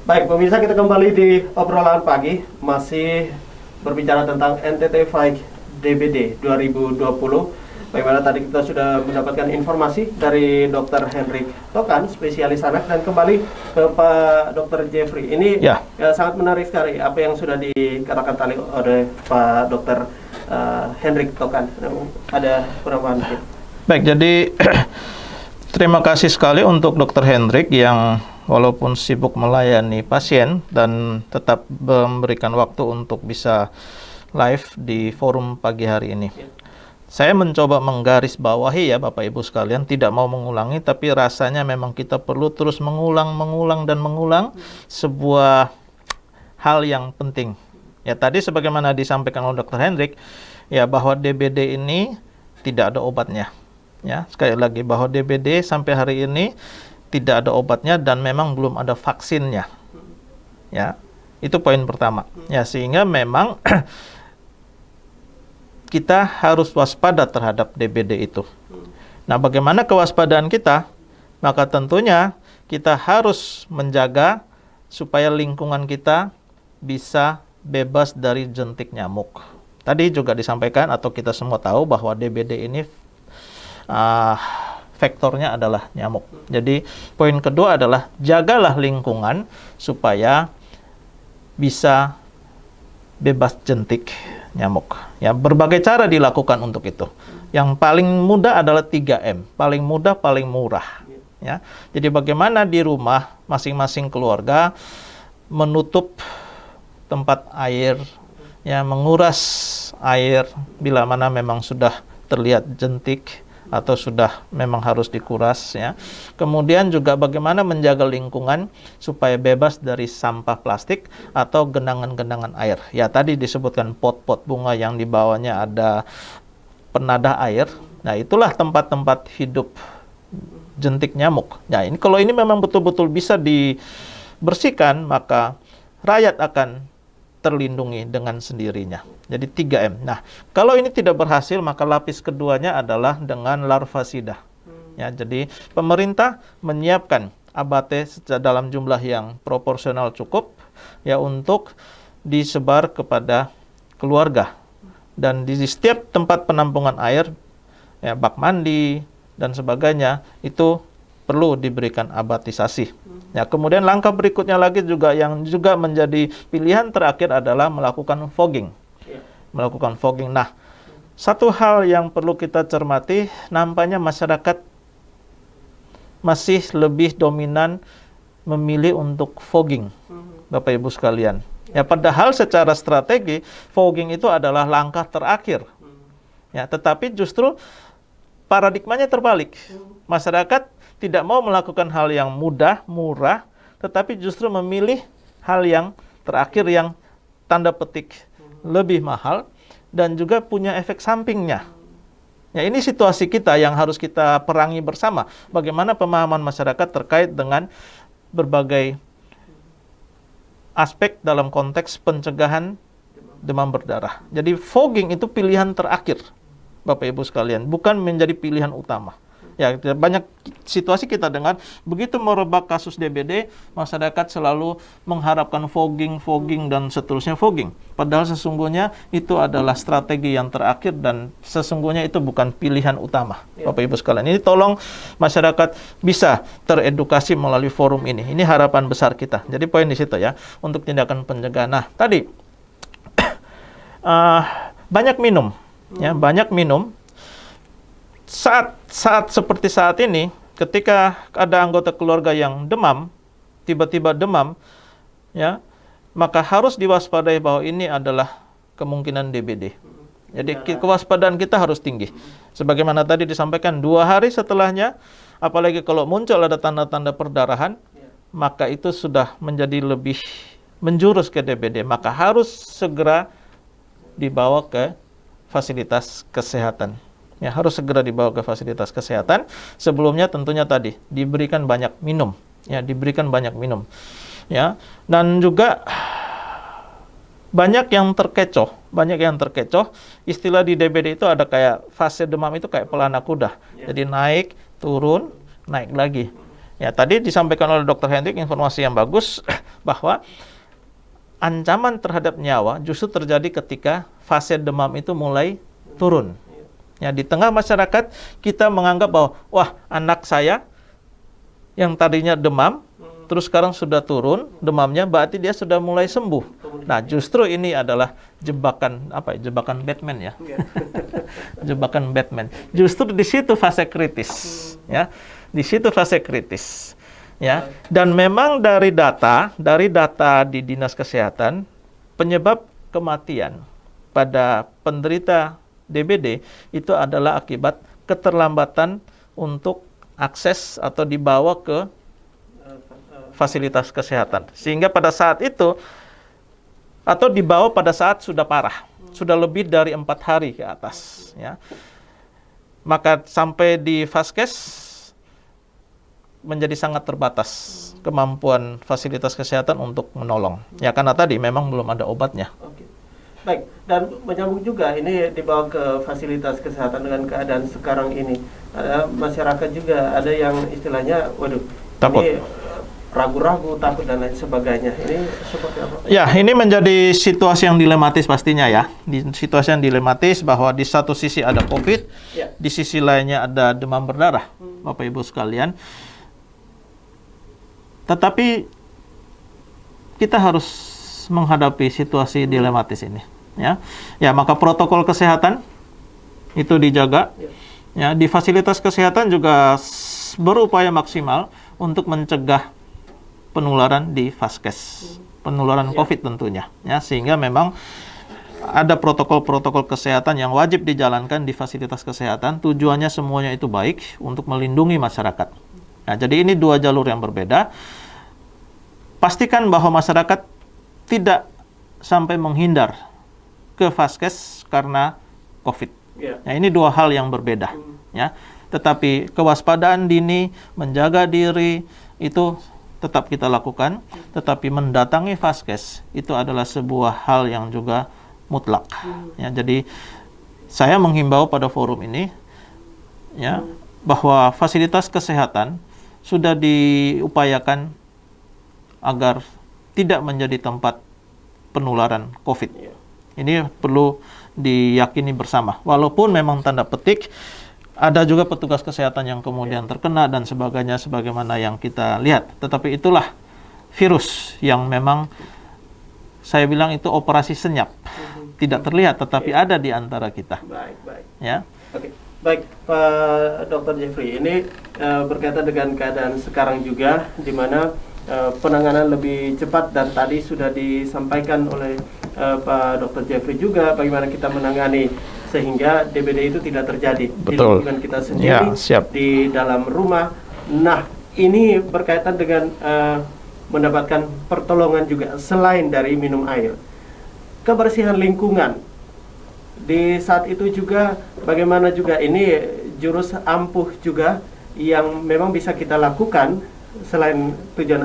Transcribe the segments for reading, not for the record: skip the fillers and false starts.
Baik, pemirsa, kita kembali di obrolan pagi, masih berbicara tentang NTT Fight DBD 2020. Bagaimana tadi kita sudah mendapatkan informasi dari Dr. Hendrik Tokan, spesialis anak, dan kembali ke Pak Dr. Jeffrey. Ini sangat menarik sekali apa yang sudah dikatakan tadi oleh Pak Dr. Hendrik Tokan. Ada penambahan mungkin? Baik, jadi terima kasih sekali untuk Dr. Hendrik yang walaupun sibuk melayani pasien dan tetap memberikan waktu untuk bisa live di forum pagi hari ini. Saya mencoba menggaris bawahi ya Bapak Ibu sekalian, tidak mau mengulangi, tapi rasanya memang kita perlu terus mengulang sebuah hal yang penting. Ya tadi sebagaimana disampaikan oleh Dr. Hendrik, ya bahwa DBD ini tidak ada obatnya. Ya, sekali lagi bahwa DBD sampai hari ini tidak ada obatnya dan memang belum ada vaksinnya. Ya, itu poin pertama. Ya, sehingga memang kita harus waspada terhadap DBD itu. Nah, bagaimana kewaspadaan kita? Maka tentunya kita harus menjaga supaya lingkungan kita bisa bebas dari jentik nyamuk. Tadi juga disampaikan atau kita semua tahu bahwa DBD ini faktornya adalah nyamuk. Jadi poin kedua adalah jagalah lingkungan supaya bisa bebas jentik nyamuk. Ya, berbagai cara dilakukan untuk itu. Yang paling mudah adalah 3M, paling mudah, paling murah. Ya, jadi bagaimana di rumah masing-masing keluarga menutup tempat air, ya, menguras air bila mana memang sudah terlihat jentik atau sudah memang harus dikuras, ya. Kemudian juga bagaimana menjaga lingkungan supaya bebas dari sampah plastik atau genangan-genangan air. Ya tadi disebutkan pot-pot bunga yang di bawahnya ada penadah air. Nah, itulah tempat-tempat hidup jentik nyamuk. Nah, ini kalau ini memang betul-betul bisa dibersihkan, maka rakyat akan terlindungi dengan sendirinya. Jadi 3M. Nah, kalau ini tidak berhasil, maka lapis keduanya adalah dengan larvasida. Ya, jadi pemerintah menyiapkan abate dalam jumlah yang proporsional cukup ya untuk disebar kepada keluarga. Dan di setiap tempat penampungan air, ya, bak mandi dan sebagainya itu perlu diberikan abatisasi. Ya, kemudian langkah berikutnya lagi juga yang juga menjadi pilihan terakhir adalah melakukan fogging. Melakukan fogging. Nah, satu hal yang perlu kita cermati, nampaknya masyarakat masih lebih dominan memilih untuk fogging, Bapak Ibu sekalian. Ya, padahal secara strategi fogging itu adalah langkah terakhir. Ya, tetapi justru paradigmanya terbalik. Masyarakat tidak mau melakukan hal yang mudah, murah, tetapi justru memilih hal yang terakhir yang tanda petik lebih mahal dan juga punya efek sampingnya. Ya, ini situasi kita yang harus kita perangi bersama. Bagaimana pemahaman masyarakat terkait dengan berbagai aspek dalam konteks pencegahan demam berdarah. Jadi fogging itu pilihan terakhir, Bapak Ibu sekalian, bukan menjadi pilihan utama. Ya, banyak situasi kita dengar, begitu merebak kasus DBD, masyarakat selalu mengharapkan fogging, dan seterusnya fogging. Padahal sesungguhnya itu adalah strategi yang terakhir dan sesungguhnya itu bukan pilihan utama, Bapak Ibu sekalian. Ini tolong masyarakat bisa teredukasi melalui forum ini. Ini harapan besar kita. Jadi poin di situ ya, untuk tindakan pencegahan. Nah, tadi banyak minum, ya, banyak minum. Saat seperti saat ini, ketika ada anggota keluarga yang demam, tiba-tiba demam, ya, maka harus diwaspadai bahwa ini adalah kemungkinan DBD. Jadi kewaspadaan kita harus tinggi. Sebagaimana tadi disampaikan, 2 hari setelahnya, apalagi kalau muncul ada tanda-tanda perdarahan, maka itu sudah menjadi lebih menjurus ke DBD. Maka harus segera dibawa ke fasilitas kesehatan. Ya, harus segera dibawa ke fasilitas kesehatan. Sebelumnya tentunya tadi diberikan banyak minum, ya, diberikan banyak minum, ya. Dan juga banyak yang terkecoh, Istilah di DBD itu ada kayak fase demam itu kayak pelana kuda. Jadi naik, turun, naik lagi. Ya, tadi disampaikan oleh Dr. Hendrik informasi yang bagus bahwa ancaman terhadap nyawa justru terjadi ketika fase demam itu mulai turun. Ya, di tengah masyarakat kita menganggap bahwa wah, anak saya yang tadinya demam terus sekarang sudah turun demamnya, berarti dia sudah mulai sembuh. Nah, justru ini adalah jebakan jebakan Batman ya. Jebakan Batman. Justru di situ fase kritis, ya. Di situ fase kritis. Ya. Dan memang dari data di Dinas Kesehatan, penyebab kematian pada penderita DBD itu adalah akibat keterlambatan untuk akses atau dibawa ke fasilitas kesehatan. Sehingga pada saat itu, atau dibawa pada saat sudah parah, sudah lebih dari 4 hari ke atas. Ya. Maka sampai di Vaskes menjadi sangat terbatas kemampuan fasilitas kesehatan untuk menolong. Ya, karena tadi memang belum ada obatnya. Oke. Baik, dan menyambung juga ini dibawa ke fasilitas kesehatan dengan keadaan sekarang ini. Ada masyarakat juga, ada yang istilahnya, waduh, takut. Ini ragu-ragu, takut dan lain sebagainya. Ini seperti apa? Ya, ini menjadi situasi yang dilematis pastinya ya. Di situasi yang dilematis bahwa di satu sisi ada COVID, Ya. di sisi lainnya ada demam berdarah, Bapak Ibu sekalian. Tetapi kita harus menghadapi situasi dilematis ini, ya. Ya, maka protokol kesehatan itu dijaga. Ya, di fasilitas kesehatan juga berupaya maksimal untuk mencegah penularan di Vaskes, penularan COVID tentunya, ya, sehingga memang ada protokol-protokol kesehatan yang wajib dijalankan di fasilitas kesehatan. Tujuannya semuanya itu baik untuk melindungi masyarakat. Nah, jadi ini dua jalur yang berbeda. Pastikan bahwa masyarakat tidak sampai menghindar ke Vaskes karena COVID. Ya, ini dua hal yang berbeda, ya. Tetapi kewaspadaan dini, menjaga diri itu tetap kita lakukan, tetapi mendatangi Vaskes itu adalah sebuah hal yang juga mutlak. Ya, jadi saya menghimbau pada forum ini, ya, bahwa fasilitas kesehatan sudah diupayakan agar tidak menjadi tempat penularan COVID. Ini perlu diyakini bersama. Walaupun memang tanda petik ada juga petugas kesehatan yang kemudian terkena dan sebagainya sebagaimana yang kita lihat. Tetapi itulah virus yang memang saya bilang itu operasi senyap. Tidak terlihat tetapi ada di antara kita. Baik. Ya. Oke. Baik, Pak Dr. Jeffrey, ini berkaitan dengan keadaan sekarang juga di mana penanganan lebih cepat dan tadi sudah disampaikan oleh Pak Dr. Jeffrey juga bagaimana kita menangani sehingga DBD itu tidak terjadi. Betul. Di lingkungan kita sendiri, Ya, siap. di dalam rumah. Nah, ini berkaitan dengan mendapatkan pertolongan juga selain dari minum air. Kebersihan lingkungan. Di saat itu juga bagaimana juga ini jurus ampuh juga yang memang bisa kita lakukan selain tujuan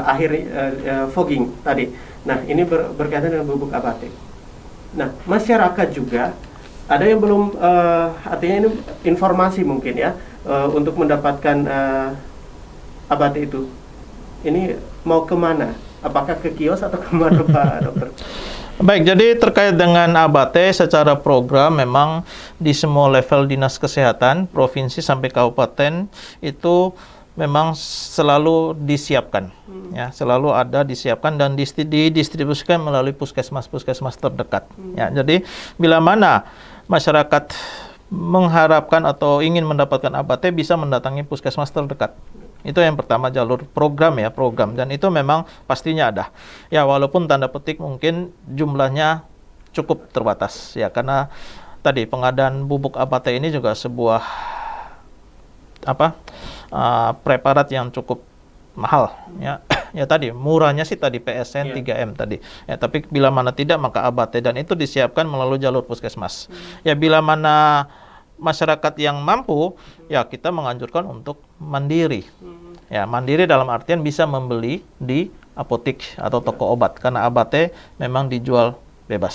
akhir fogging tadi. Nah, ini berkaitan dengan bubuk abate. Nah, masyarakat juga ada yang belum, artinya ini informasi mungkin ya, untuk mendapatkan abate itu. Ini mau kemana? Apakah ke kios atau kemana Pak Dokter? Baik, jadi terkait dengan abate secara program memang di semua level dinas kesehatan, provinsi sampai kabupaten itu memang selalu disiapkan, ya, selalu ada disiapkan dan didistribusikan melalui puskesmas terdekat. Ya, jadi bila mana masyarakat mengharapkan atau ingin mendapatkan abate bisa mendatangi puskesmas terdekat. Itu yang pertama, jalur program ya, program, dan itu memang pastinya ada. Ya, walaupun tanda petik mungkin jumlahnya cukup terbatas ya, karena tadi pengadaan bubuk abate ini juga sebuah preparat yang cukup mahal ya. Ya, tadi murahnya sih tadi PSN 3M tadi. Ya, tapi bila mana tidak maka abate, dan itu disiapkan melalui jalur puskesmas. Ya, bila mana masyarakat yang mampu, ya kita menganjurkan untuk mandiri. Ya, mandiri dalam artian bisa membeli di apotik atau toko obat, karena abate memang dijual bebas.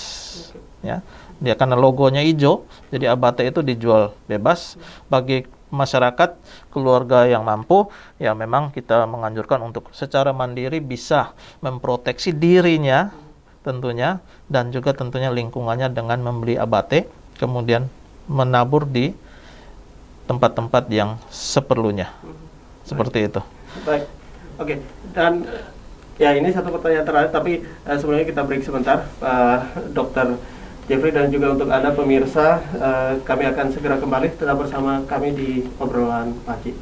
Ya, dia karena logonya hijau, jadi abate itu dijual bebas. Bagi masyarakat, keluarga yang mampu, ya memang kita menganjurkan untuk secara mandiri bisa memproteksi dirinya tentunya, dan juga tentunya lingkungannya dengan membeli abate, kemudian menabur di tempat-tempat yang seperlunya. Seperti itu. Baik, oke. Dan ya ini satu pertanyaan terakhir, tapi sebelumnya kita break sebentar, Dokter Jeffrey, dan juga untuk Anda pemirsa, kami akan segera kembali tetap bersama kami di obrolan pagi.